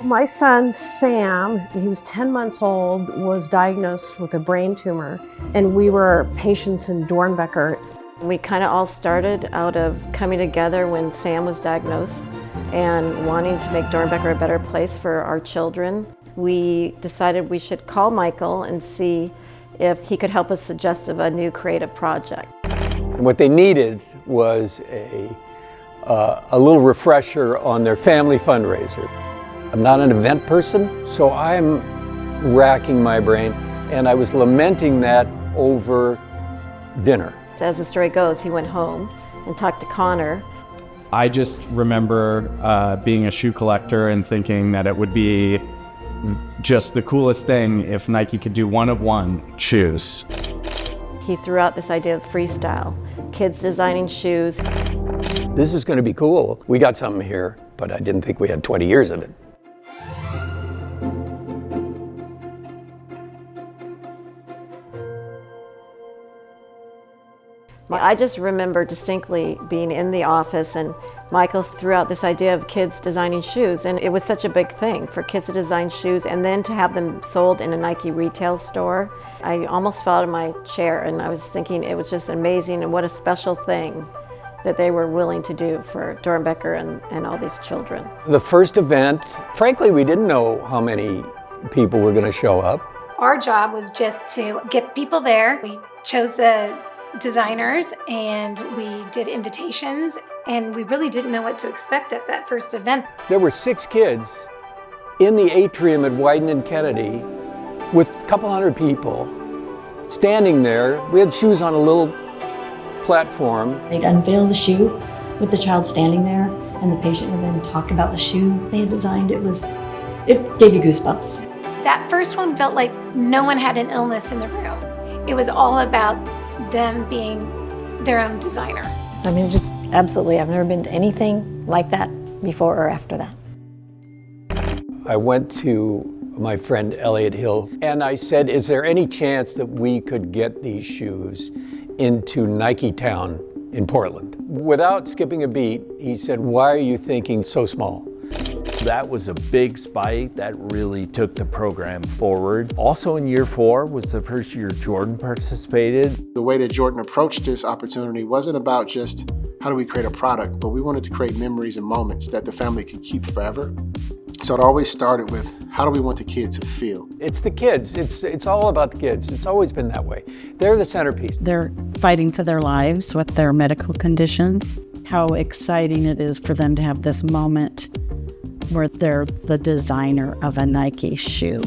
My son, Sam, he was 10 months old, was diagnosed with a brain tumor, and we were patients in Doernbecher. We kind of all started out of coming together when Sam was diagnosed and wanting to make Doernbecher a better place for our children. We decided we should call Michael and see if he could help us suggest of a new creative project. And what they needed was a little refresher on their family fundraiser. I'm not an event person, so I'm racking my brain, and I was lamenting that over dinner. As the story goes, he went home and talked to Connor. I just remember being a shoe collector and thinking that it would be just the coolest thing if Nike could do one-of-one shoes. He threw out this idea of freestyle, kids designing shoes. This is going to be cool. We got something here, but I didn't think we had 20 years of it. I just remember distinctly being in the office and Michael threw out this idea of kids designing shoes, and it was such a big thing for kids to design shoes and then to have them sold in a Nike retail store. I almost fell out of my chair, and I was thinking it was just amazing and what a special thing that they were willing to do for Doernbecher and all these children. The first event, frankly, we didn't know how many people were going to show up. Our job was just to get people there. We chose the designers and we did invitations, and we really didn't know what to expect at that first event. There were 6 kids in the atrium at Wyden and Kennedy with a couple hundred people standing there. We had shoes on a little platform. They'd unveil the shoe with the child standing there, and the patient would then talk about the shoe they had designed. It gave you goosebumps. That first one felt like no one had an illness in the room. It was all about them being their own designer. I mean, just absolutely, I've never been to anything like that before or after that. I went to my friend Elliot Hill and I said, is there any chance that we could get these shoes into Nike Town in Portland? Without skipping a beat, he said, why are you thinking so small? That was a big spike that really took the program forward. Also in year 4 was the first year Jordan participated. The way that Jordan approached this opportunity wasn't about just how do we create a product, but we wanted to create memories and moments that the family could keep forever. So it always started with how do we want the kids to feel? It's the kids. It's all about the kids. It's always been that way. They're the centerpiece. They're fighting for their lives with their medical conditions. How exciting it is for them to have this moment where they're the designer of a Nike shoe.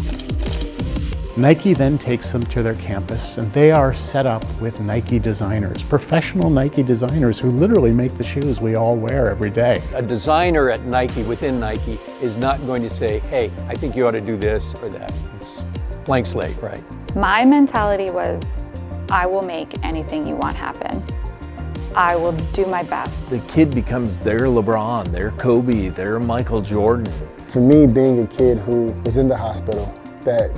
Nike then takes them to their campus, and they are set up with Nike designers, professional Nike designers who literally make the shoes we all wear every day. A designer at Nike, within Nike, is not going to say, hey, I think you ought to do this or that. It's blank slate, right? My mentality was, I will make anything you want happen. I will do my best. The kid becomes their LeBron, their Kobe, their Michael Jordan. For me, being a kid who was in the hospital, that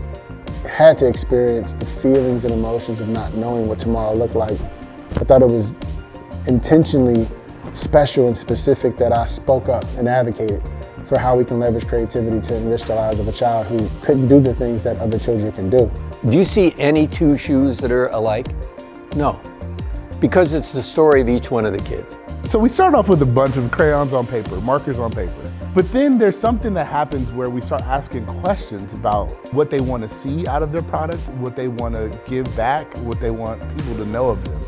had to experience the feelings and emotions of not knowing what tomorrow looked like, I thought it was intentionally special and specific that I spoke up and advocated for how we can leverage creativity to enrich the lives of a child who couldn't do the things that other children can do. Do you see any 2 shoes that are alike? No. Because it's the story of each one of the kids. So we start off with a bunch of crayons on paper, markers on paper. But then there's something that happens where we start asking questions about what they want to see out of their product, what they want to give back, what they want people to know of them.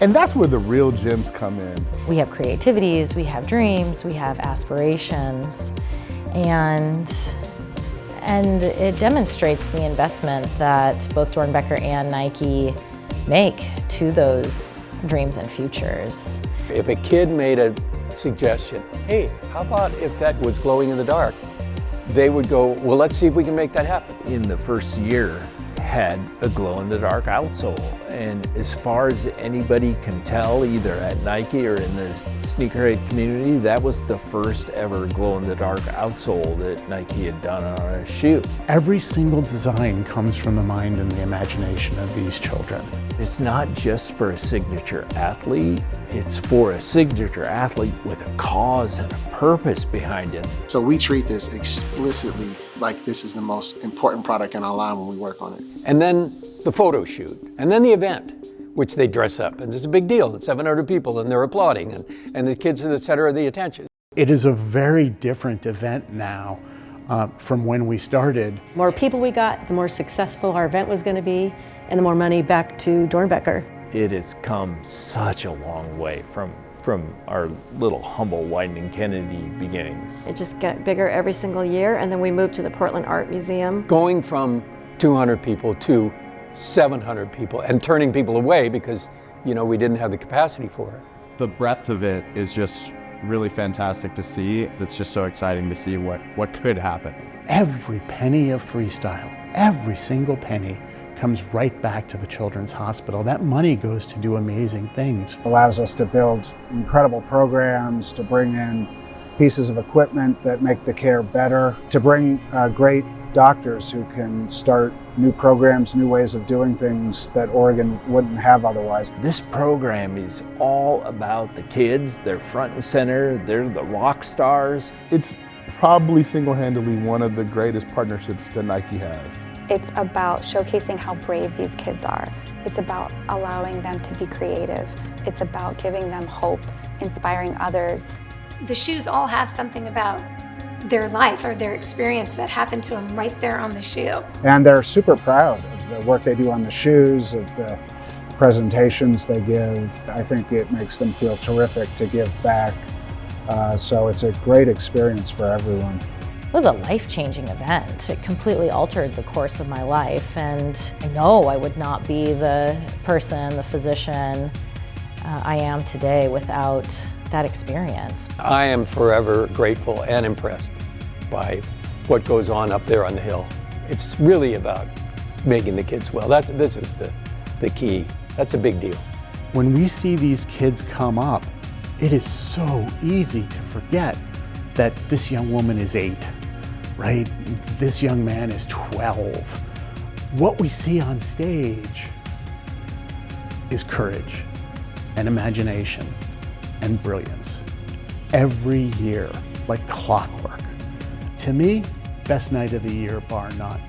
And that's where the real gems come in. We have creativities, we have dreams, we have aspirations, and it demonstrates the investment that both Doernbecher and Nike make to those dreams and futures. If a kid made a suggestion, hey, how about if that was glowing in the dark? They would go, well, let's see if we can make that happen. In the first year, had a glow-in-the-dark outsole, And as far as anybody can tell, either at Nike or in the sneakerhead community, that was the first ever glow-in-the-dark outsole that Nike had done on a shoe. Every single design comes from the mind and the imagination of these children. It's not just for a signature athlete, it's for a signature athlete with a cause and a purpose behind it. So we treat this explicitly like this is the most important product in our line when we work on it. And then the photo shoot, and then the event, which they dress up, and it's a big deal, and 700 people, and they're applauding, and the kids are the center of the attention. It is a very different event now from when we started. The more people we got, the more successful our event was going to be, and the more money back to Doernbecher. It has come such a long way from our little humble Wieden+Kennedy beginnings. It just got bigger every single year, and then we moved to the Portland Art Museum. Going from 200 people to 700 people and turning people away because, you know, we didn't have the capacity for it. The breadth of it is just really fantastic to see. It's just so exciting to see what could happen. Every penny of freestyle, every single penny, comes right back to the Children's Hospital. That money goes to do amazing things. Allows us to build incredible programs, to bring in pieces of equipment that make the care better, to bring great doctors who can start new programs, new ways of doing things that Oregon wouldn't have otherwise. This program is all about the kids. They're front and center. They're the rock stars. It's probably single-handedly one of the greatest partnerships that Nike has. It's about showcasing how brave these kids are. It's about allowing them to be creative. It's about giving them hope, inspiring others. The shoes all have something about their life or their experience that happened to them right there on the shoe. And they're super proud of the work they do on the shoes, of the presentations they give. I think it makes them feel terrific to give back. So it's a great experience for everyone. It was a life-changing event. It completely altered the course of my life, and I know I would not be the person, the physician I am today without that experience. I am forever grateful and impressed by what goes on up there on the hill. It's really about making the kids well. This is the key. That's a big deal. When we see these kids come up, it is so easy to forget that this young woman is 8, right? This young man is 12. What we see on stage is courage and imagination and brilliance. Every year, like clockwork. To me, best night of the year, bar none.